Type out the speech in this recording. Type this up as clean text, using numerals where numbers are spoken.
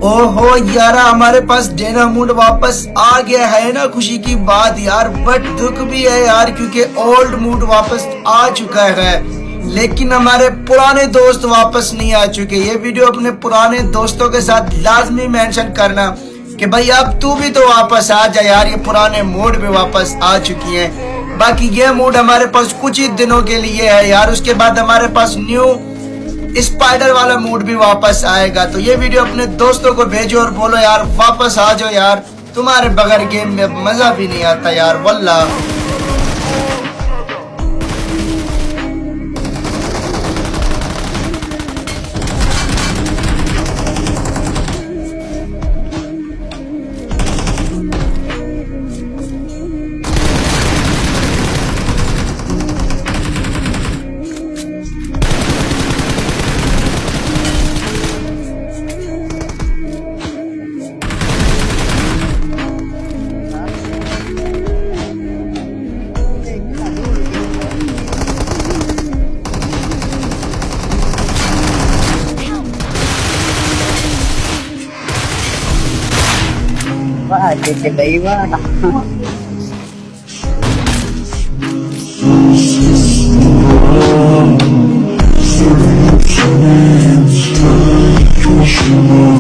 ओहो यारा, हमारे पास डेना मूड वापस आ गया है ना, खुशी की बात यार। बट दुख भी है यार, क्योंकि ओल्ड मूड वापस आ चुका है, लेकिन हमारे पुराने दोस्त वापस नहीं आ चुके। ये वीडियो अपने पुराने दोस्तों के साथ लाजमी मेंशन करना कि भाई अब तू भी तो वापस आ जा यार, ये पुराने मूड भी वापस आ चुकी है। बाकी ये मूड हमारे पास कुछ ही दिनों के लिए है यार, उसके बाद हमारे पास न्यू स्पाइडर वाला मूड भी वापस आएगा। तो ये वीडियो अपने दोस्तों को भेजो और बोलो यार वापस आ जाओ यार, तुम्हारे बगैर गेम में मजा भी नहीं आता यार वल्ला। Wah, jadi lagi mana?